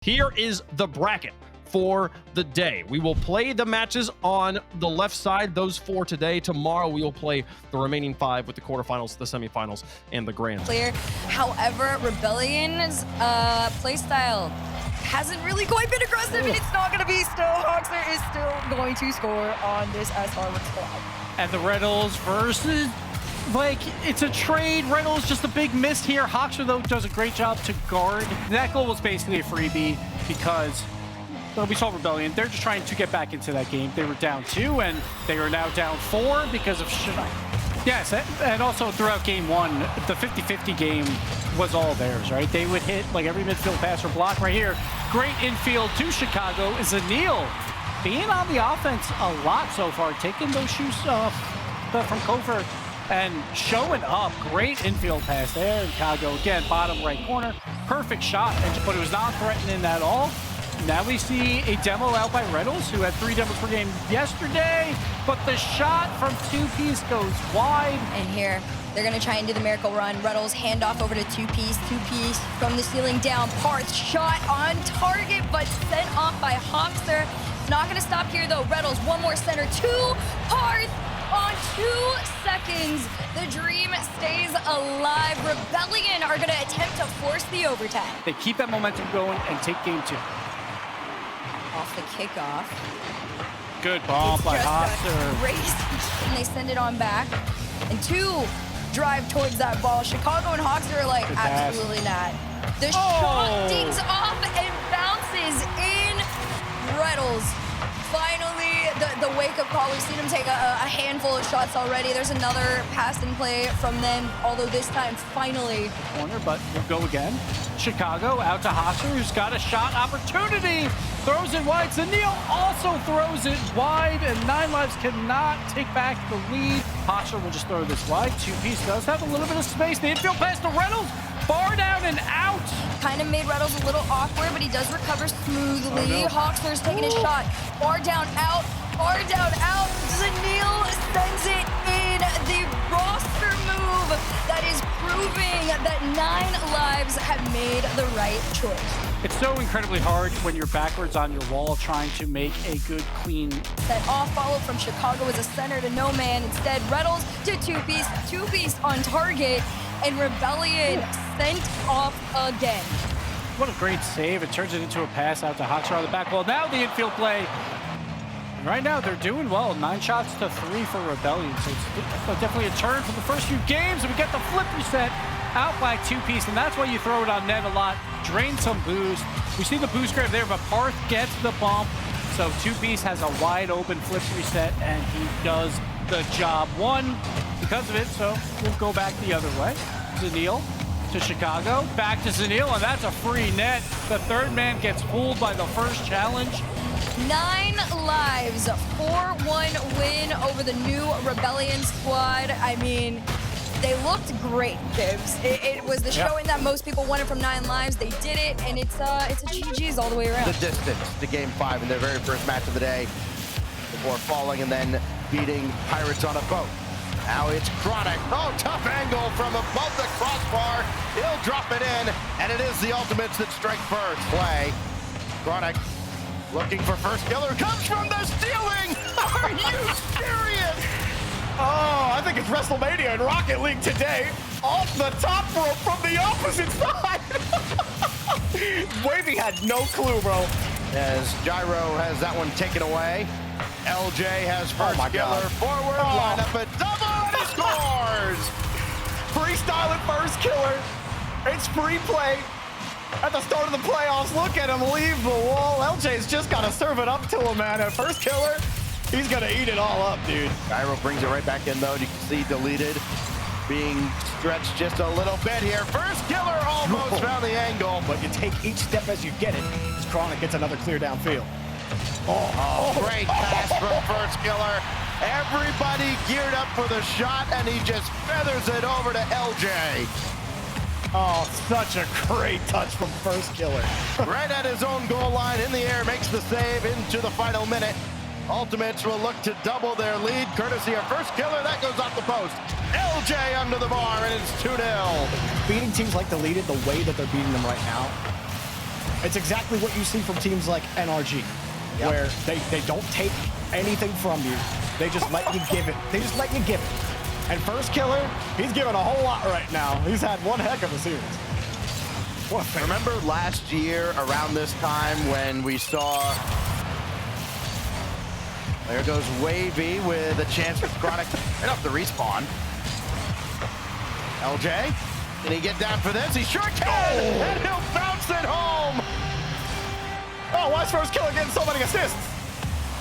Here is the bracket for the day. We will play the matches on the left side, those 4 today. Tomorrow we will play the remaining 5 with the quarterfinals, the semifinals, and the grand. Clear. However, Rebellion's playstyle hasn't really quite been aggressive, and it's not going to be still. Hoxer is still going to score on this SR squad. And the Reynolds versus, like, it's a trade. Reynolds just a big miss here. Hoxer, though, does a great job to guard. That goal was basically a freebie because, well, we saw Rebellion. They're just trying to get back into that game. They were down 2, and they are now down 4 because of Yes, and also throughout game 1, the 50-50 game was all theirs, right? They would hit, like, every midfield pass or block right here. Great infield to Chicago. Zanil being on the offense a lot so far, taking those shoes off from Kofer and showing up. Great infield pass there. Chicago, again, bottom right corner. Perfect shot, but it was not threatening at all. Now we see a demo out by Reynolds, who had 3 demos per game yesterday, but the shot from 2-piece goes wide. And here, they're going to try and do the miracle run. Reynolds handoff over to 2-piece, 2-piece from the ceiling down. Parth shot on target, but sent off by Hoxer. Not going to stop here, though. Reynolds, one more center to Parth. On 2 seconds, the dream stays alive. Rebellion are going to attempt to force the overtime. They keep that momentum going and take game 2. Off the kickoff. Good ball by Hoxer. Crazy. And they send it on back. And 2 drive towards that ball. Chicago and Hoxer are like, good absolutely pass. not. The shot dings off and bounces in. Reynolds. Finally, the wake-up call. We've seen him take a handful of shots already. There's another pass and play from them, although this time, finally. Corner, but we'll go again. Chicago out to Hoxer, who's got a shot opportunity. Throws it wide. Zanil also throws it wide, and 9 Lives cannot take back the lead. Hoxer will just throw this wide. 2-piece does have a little bit of space. The infield pass to Reynolds. Bar down and out. Kind of made Reynolds a little awkward, but he does recover smoothly. Oh, no. Hoxer's taking a shot. Bar down, out. Bar down, out. Zanil sends it in. The roster move that is proving that 9 Lives have made the right choice. It's so incredibly hard when you're backwards on your wall trying to make a good, clean... That off follow from Chicago is a center to no man. Instead, Reynolds to 2-piece. 2-piece on target. And Rebellion sent off again. What a great save. It turns it into a pass out to Hoxer on the back wall. Now the infield play. And right now they're doing well. 9 shots to 3 for Rebellion. So it's definitely a turn from the first few games. And we get the flip reset out by 2-piece. And that's why you throw it on net a lot. Drain some boost. We see the boost grab there, but Parth gets the bump. So 2-piece has a wide open flip reset, and he does the job. 1 because of it, so we'll go back the other way. Zanil to Chicago, back to Zanil, and that's a free net. The 3rd man gets fooled by the first challenge. 9 Lives, 4-1 win over the new Rebellion squad. I mean, they looked great, Gibbs. It was the showing that most people wanted from 9 Lives. They did it, and it's a GG's all the way around. The distance to game 5 in their very first match of the day before falling and then beating Pirates on a boat. Now it's Chronic. Oh, tough angle from above the crossbar. He'll drop it in, and it is the Ultimates that strike first. Play. Chronic looking for first killer. Comes from the ceiling. Are you serious? Oh, I think it's WrestleMania in Rocket League today. Off the top rope from the opposite side. Wavy had no clue, bro. As Gyro has that one taken away. LJ has first killer forward. Line up a double, and he scores. Freestyle at first killer. It's free play. At the start of the playoffs, look at him leave the wall. LJ's just got to serve it up to him, man. At first killer, he's going to eat it all up, dude. Gyro brings it right back in, though. You can see deleted. Being stretched just a little bit here. First killer almost found the angle. But you take each step as you get it. As Chronic gets another clear downfield. Great pass from first killer. Everybody geared up for the shot, and he just feathers it over to LJ. Oh, such a great touch from first killer. Right at his own goal line, in the air, makes the save into the final minute. Ultimates will look to double their lead, courtesy of first killer. That goes off the post. LJ under the bar, and it's 2-0. Beating teams like Deleted the way that they're beating them right now, It's exactly what you see from teams like NRG, where they don't take anything from you. They just let you give it. They just let you give it. And First Killer, he's giving a whole lot right now. He's had one heck of a series. What a Remember last year around this time when we saw... There goes Wavy with a chance for Chronic right off the respawn. LJ, can he get down for this? He sure can! And he'll bounce it home! Oh, why's First Killer getting so many assists?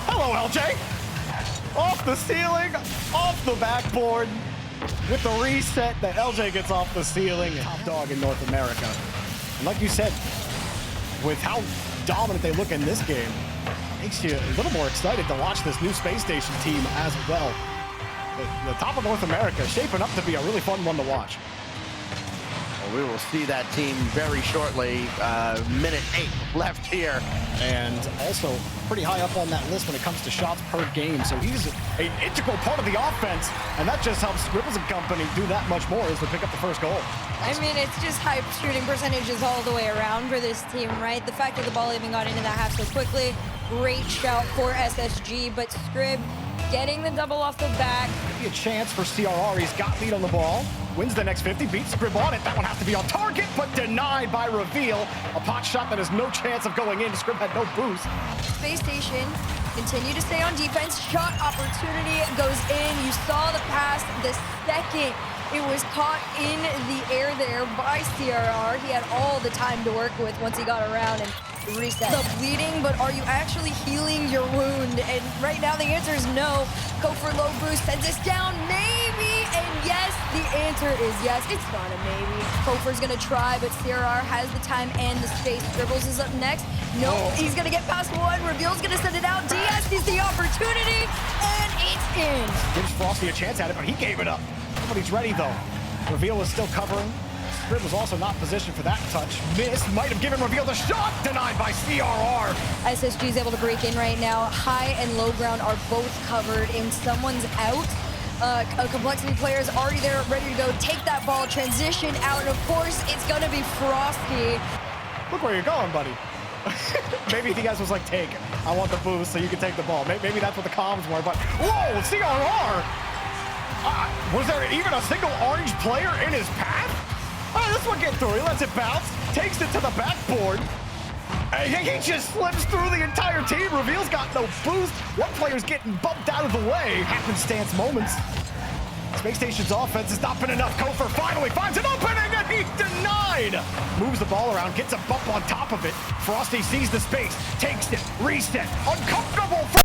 Hello, LJ. Off the ceiling, off the backboard. With the reset that LJ gets off the ceiling. Top dog in North America. And like you said, with how dominant they look in this game, makes you a little more excited to watch this new Space Station team as well. The top of North America shaping up to be a really fun one to watch. Well, we will see that team very shortly. Minute 8 left here. And also pretty high up on that list when it comes to shots per game. So he's an integral part of the offense. And that just helps Scribbles and company do that much more as they pick up the first goal. I mean, it's just high shooting percentages all the way around for this team, right? The fact that the ball even got into that half so quickly, great shout for SSG, but Scrib getting the double off the back. Maybe a chance for CRR. He's got lead on the ball. Wins the next 50, beats Scrib on it. That one has to be on target, but denied by Reveal. A pot shot that has no chance of going in. Scrib had no boost. Space Station continue to stay on defense. Shot opportunity goes in. You saw the pass the second it was caught in the air there by CRR. He had all the time to work with once he got around and reset. The bleeding, but are you actually healing your wound? And right now the answer is no. Go for low boost, sends this down, maybe, and yes, the answer is yes. It's not a maybe. Kofor's gonna try, but CRR has the time and the space. Dribbles is up next. Nope, he's gonna get past one. Reveal's gonna send it out. Diaz sees the opportunity, and it's in. Gives Frosty a chance at it, but he gave it up. Nobody's ready though. Reveal was still covering. Scrib was also not positioned for that touch. Missed, might have given Reveal the shot, denied by CRR. SSG is able to break in right now. High and low ground are both covered, and someone's out. A Complexity player is already there, ready to go. Take that ball, transition out, and of course, it's gonna be Frosty. Look where you're going, buddy. Maybe Diaz was like, take, I want the boost so you can take the ball. Maybe that's what the comms were, but whoa, CRR! Was there even a single orange player in his path? This one get through. He lets it bounce, takes it to the backboard. He just slips through the entire team. Reveal's got no boost. One player's getting bumped out of the way. Happenstance moments. Space Station's offense has not been enough. Kofor finally finds an opening and he's denied. Moves the ball around, gets a bump on top of it. Frosty sees the space, takes it, reset. Uncomfortable for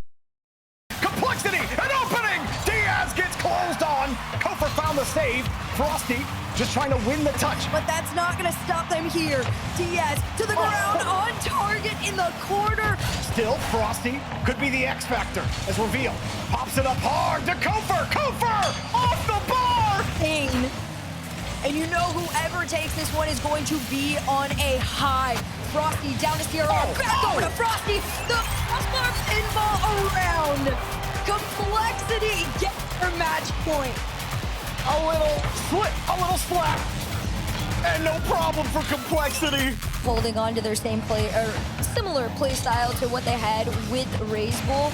Complexity, an opening! Diaz gets closed on. Kofor found the save. Frosty just trying to win the touch. But that's not gonna stop them here. Diaz to the ground, on target in the corner. Still, Frosty could be the X factor as Reveal pops it up hard to Kofor. Kofor off the bar! Pain. And you know whoever takes this one is going to be on a high. Frosty down to CRR, back over to Frosty. The crossbar pinball around. Complexity gets her match point. A little slip, a little slap, and no problem for Complexity. Holding on to their same play, or similar play style to what they had with Raise Bull.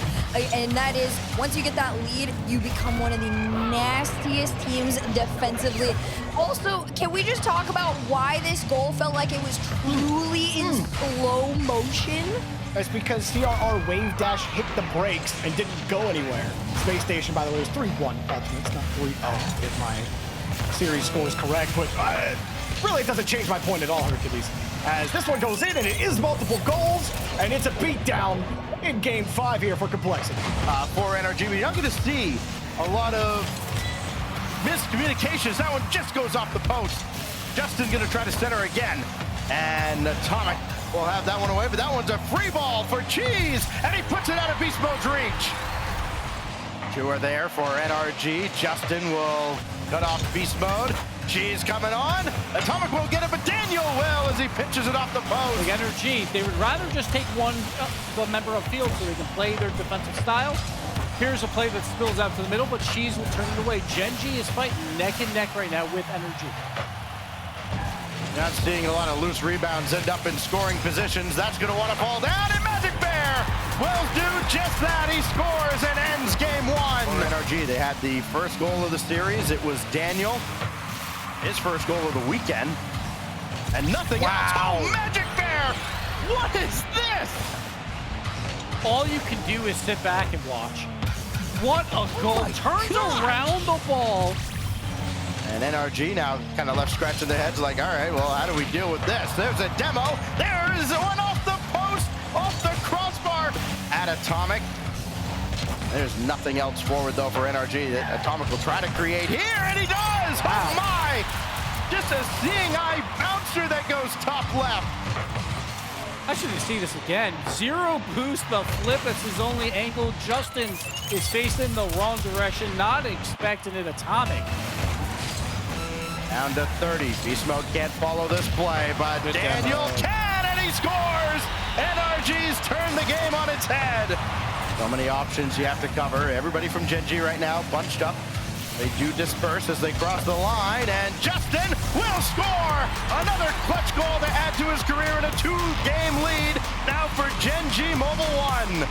And that is, once you get that lead, you become one of the nastiest teams defensively. Also, can we just talk about why this goal felt like it was truly in slow motion? That's because CRR wave dash hit the brakes and didn't go anywhere. Space Station, by the way, was 3-1 Ultimates, not 3-0 if my series score is correct. But really, it doesn't change my point at all, Hercules. As this one goes in, and it is multiple goals, and it's a beatdown in Game 5 here for Complexity. For NRG, we're not going to see a lot of miscommunications. That one just goes off the post. Justin's going to try to center again. And Atomic will have that one away, but that one's a free ball for Cheese, and he puts it out of Beast Mode's reach. Two are there for NRG. Justin will cut off Beast Mode. Cheese coming on. Atomic will get it, but Daniel will as he pitches it off the post. Like NRG, they would rather just take one member of field so they can play their defensive style. Here's a play that spills out to the middle, but Cheese will turn it away. Gen.G is fighting neck and neck right now with NRG. Not seeing a lot of loose rebounds end up in scoring positions. That's going to want to fall down, and Magic Bear will do just that. He scores and ends game one. For NRG, they had the first goal of the series. It was Daniel, his first goal of the weekend, and nothing else. Oh, Magic Bear! What is this? All you can do is sit back and watch. What a goal. Turns around the ball. And NRG now kind of left scratching their heads like, all right, well, how do we deal with this? There's a demo. There is one off the post, off the crossbar at Atomic. There's nothing else forward, though, for NRG. Atomic will try to create here, and he does! Oh, my! Just a seeing eye bouncer that goes top left. I should have seen this again. Zero boost, the flip. It's his only angle. Justin is facing the wrong direction, not expecting it. Atomic. Down to 30. Beast Mode can't follow this play, but Daniel can, and he scores! NRG's turned the game on its head. So many options you have to cover. Everybody from Gen.G right now bunched up. They do disperse as they cross the line, and Justin will score! Another clutch goal to add to his career in a 2-game lead. Now for Gen.G Mobile 1.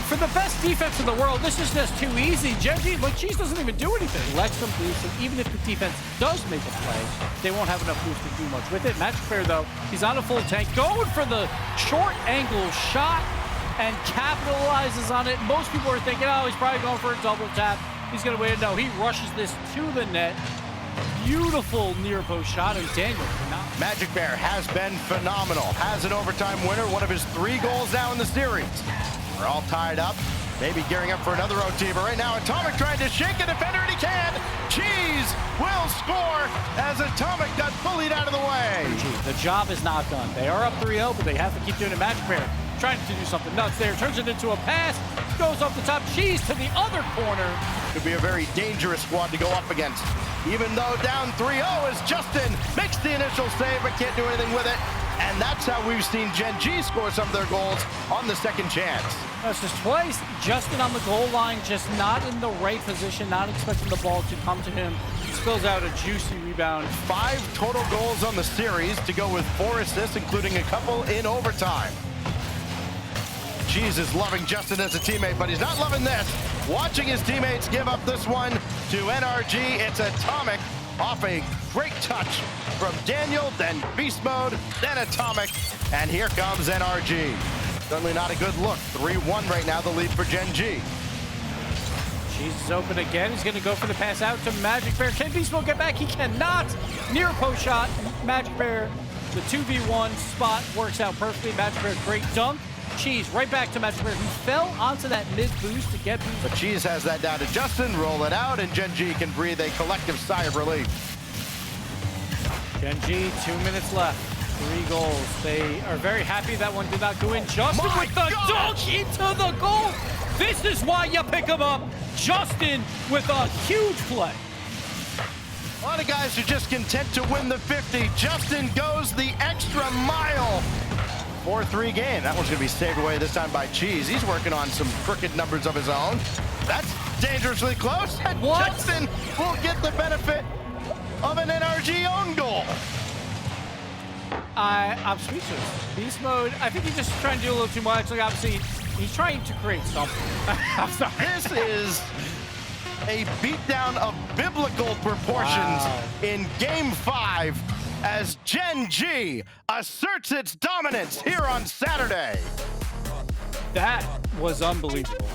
For the best defense in the world, this is just too easy. Gen.G, look, Cheese doesn't even do anything. Lets them boost, and even if the defense does make a play, they won't have enough boost to do much with it. Magic Bear, though, he's on a full tank, going for the short angle shot, and capitalizes on it. Most people are thinking, oh, he's probably going for a double tap. He's going to win. No, he rushes this to the net. Beautiful near post shot, and Daniel cannot. Magic Bear has been phenomenal. Has an overtime winner, one of his 3 goals now in the series. We're all tied up, maybe gearing up for another OT, but right now Atomic trying to shake a defender, and he can. Cheese will score as Atomic got bullied out of the way. The job is not done. They are up 3-0, but they have to keep doing it. Magic Bear trying to do something nuts there, turns it into a pass, goes off the top, Cheese to the other corner. Could be a very dangerous squad to go up against. Even though down 3-0 as Justin makes the initial save but can't do anything with it. And that's how we've seen Gen.G score some of their goals on the second chance. That's just twice. Justin on the goal line, just not in the right position, not expecting the ball to come to him. He spills out a juicy rebound. 5 total goals on the series to go with 4 assists, including a couple in overtime. Cheese is loving Justin as a teammate, but he's not loving this. Watching his teammates give up this one to NRG. It's Atomic off a great touch from Daniel, then Beast Mode, then Atomic, and here comes NRG. Certainly not a good look. 3-1 right now, the lead for Gen.G. Cheese is open again. He's going to go for the pass out to Magic Bear. Can Beast Mode get back? He cannot. Near post shot. Magic Bear, the 2v1 spot works out perfectly. Magic Bear, great dunk. Cheese right back to Magic Bear, who fell onto that mid boost to get boost. But Cheese has that down to Justin, roll it out, and Gen.G can breathe a collective sigh of relief. Gen.G, 2 minutes left, 3 goals. They are very happy that one did not go in. Justin with the dunk into the goal. This is why you pick him up. Justin with a huge play. A lot of guys are just content to win the 50. Justin goes the extra mile. 4-3 game. That one's going to be saved away this time by Cheese. He's working on some crooked numbers of his own. That's dangerously close. And Justin will get the benefit of an NRG own goal. I'm speechless. Beast Mode, I think he's just trying to do a little too much. Like, obviously, he's trying to create something. I'm sorry. This is a beatdown of biblical proportions in Game 5 as Gen.G asserts its dominance here on Saturday. That was unbelievable.